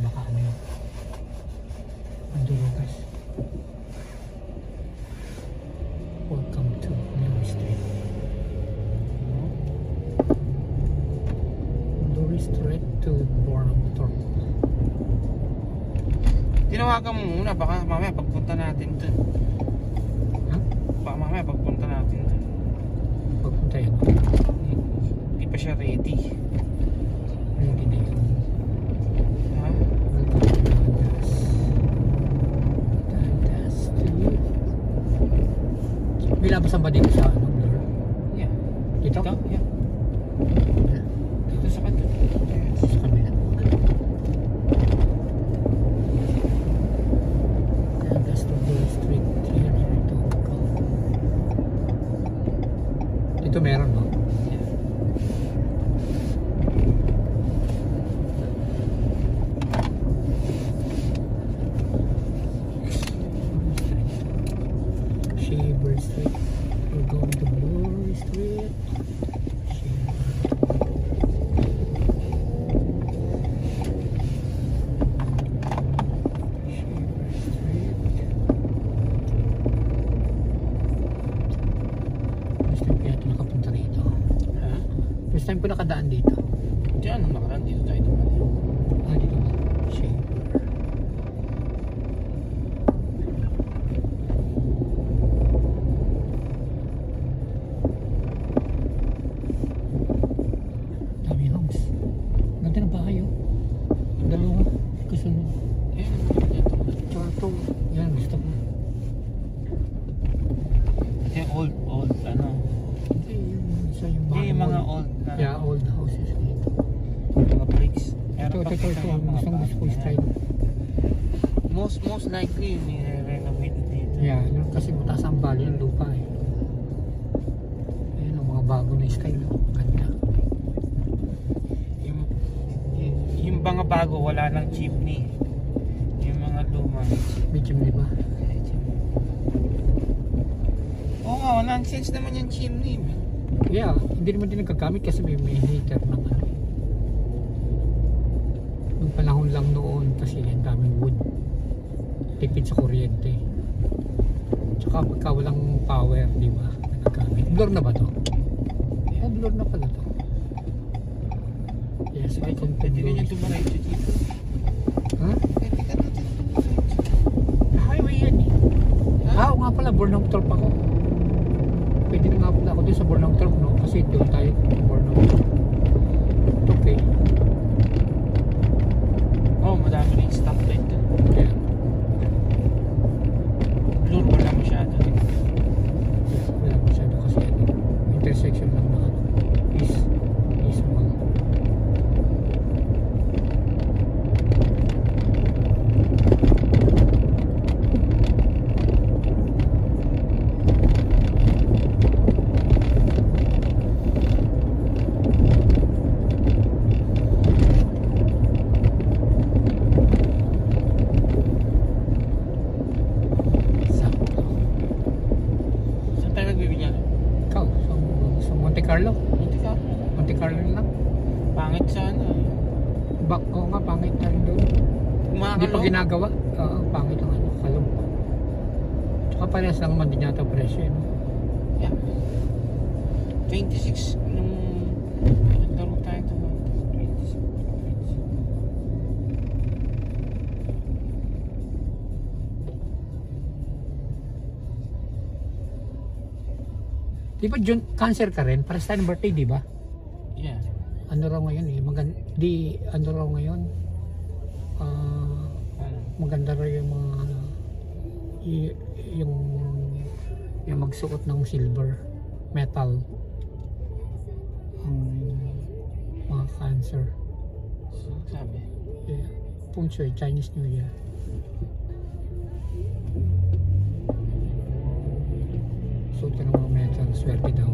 baka ano yun. Mandurugas. Welcome to Blue Street. Blue Street to Bournemouth. Tinawagan mo muna, baka mamaya pagpunta natin dun. Ha? Baka mamaya pagpunta natin dun. Pagpunta yun. Hindi pa siya ready. Ready na yun. Ha? Dundas Street. May labasan ba dito sa ano? Yeah. Dito? Yeah. Dito sa kanto. Sa kabila. Dundas to Blue Street. Dito meron, no? Shaver Street. We're going to Blue Street. First time ko nakadaan dito. Diyan, nakaraan dito tayo naman. Ah, dito ba? Shaver. Dami homes. Ganda ng bahay, oh. Dalawa. Gusto mo. Eh, dito. Tsaka ito. Yan, gusto ko. Ito yung old, ano. Hindi, yung isa yung Hindi, yung mga old na. Yeah, old houses dito. Mga bricks. Ito. Gusto ko style. Most likely, nire-renovate dito. Yeah, yun kasi mataas ang value ng lupa, eh. Ayun, ang mga bago na style, oh. Ganda. Yung mga bago, wala nang chimney. Yung mga luma. Medium, di ba? Oo nga, nonsense naman yung chimney. Yeah, hindi naman din nagkagamit kasi may heater ng ano. Nung panahon lang noon kasi ang daming wood. Tipid sa kuryente. Tsaka pagka walang power, di ba? Nagagamit. Blur na ba to? Yeah, blur na pala to. Yes, I can Pwede rin yung tumaretso dito. Ha? Pwede ka dito. Highway yan eh. Ah, oo nga pala, Bournemouth Torp ako. Pwede na nga pala ako dun sa Bournemouth Torp, no? Kasi doon tayo Bournemouth Torp. Okay. Oh, madami rin stoplight dun. Yeah. Blur wala masyado. Wala masyado kasi ano, intersection lang na ano, is mga Carlo. Monte Carlo lang. Pangit sana. Oo nga, pangit na rin doon. Hindi pa ginagawa. Pangit ang ano, kalong. Tsaka parehas lang naman din yata presyo. No? Yeah. 26 nung naglaro tayo ito. 26. Di ba June, cancer ka rin? Para sa birthday, di ba? Yeah. Ano raw ngayon eh? Ano raw ngayon? Maganda raw yung mga yung magsuot ng silver metal ang mga cancer. Sabi. Yeah. Feng Shui, Chinese New Year. Suot ka ng mga metal, swerte daw.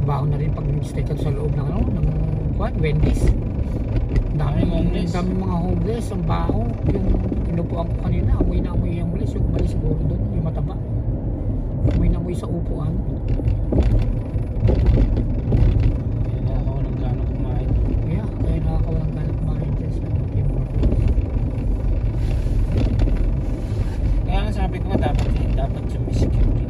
Baon na rin pag nag-stay ka sa loob ng Wendy's. Daming mga homeless, ang baho. Yung inupuan ko kanina, amoy na amoy yung malis. Yung malis siguro doon, yung mataba. Amoy na amoy sa upuan. Kaya na ako ng gano'ng kumain. Kaya nakakawalang ganap kumain dyan sa Timor. Kaya nga sabi ko nga dapat yung may security.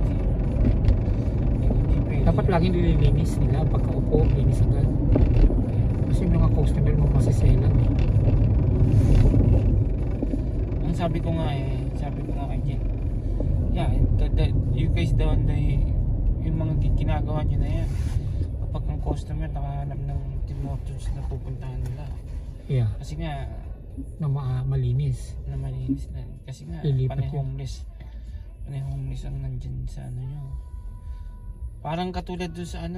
Hindi pwede. Dapat laging nililinis nila pagka-upo, linis agad. Kasi yung mga customer mo masiselan eh. Ang sabi ko nga kay Jen, yeah, you guys doon, yung mga ginagawa nyo na yan, kapag ang customer nakahanap ng Timotons na pupuntahan nila, Yeah, kasi nga na malinis. na malinis na, kasi nga Ilipat panay yun. homeless ang nandyan sa ano nyo, parang katulad doon sa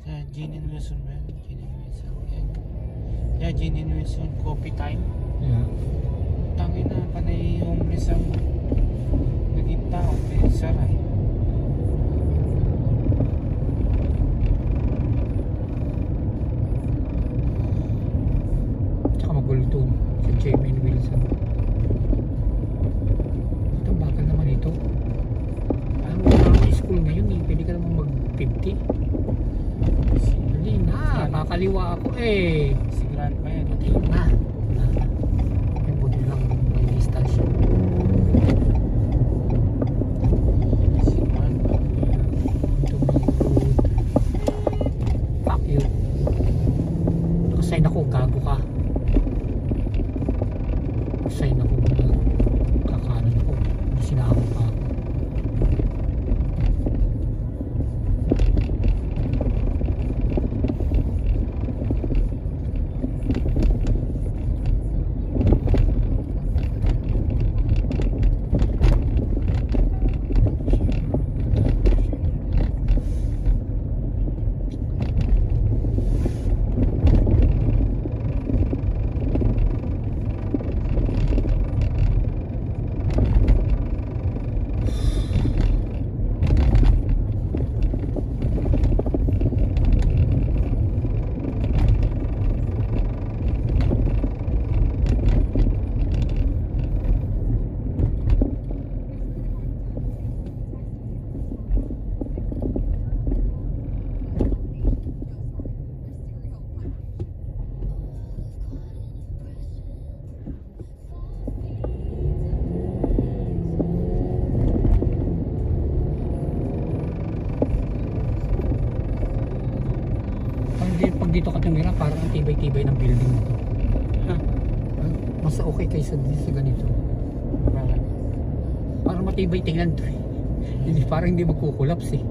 sa Jane and Wilson ba yun? Jane and Wilson, yan. Yeah, Jane and Wilson coffee time. Yeah. Tangin na, panay homeless ang naging tao, kaya saray. Tsaka magulo doon sa Jamie and Wilson. Ito, bakal naman ito. Wala naman school ngayon eh. Pwede ka naman mag-50. Hindi na, kakaliwa ako eh. Si Grant pa yan. Hindi na. May buti lang may distansya. Si Grant pa. Ito may road. Fuck you. Nakasign ako, gago ka. Nakasign ako na kakanan ako. Hindi sinako pa ako. Pag dito ka tumira, parang ang tibay-tibay ng building na to. Mas okay kaysa sa ganito. Parang matibay tingnan to eh. Hindi, parang hindi magkukulaps eh.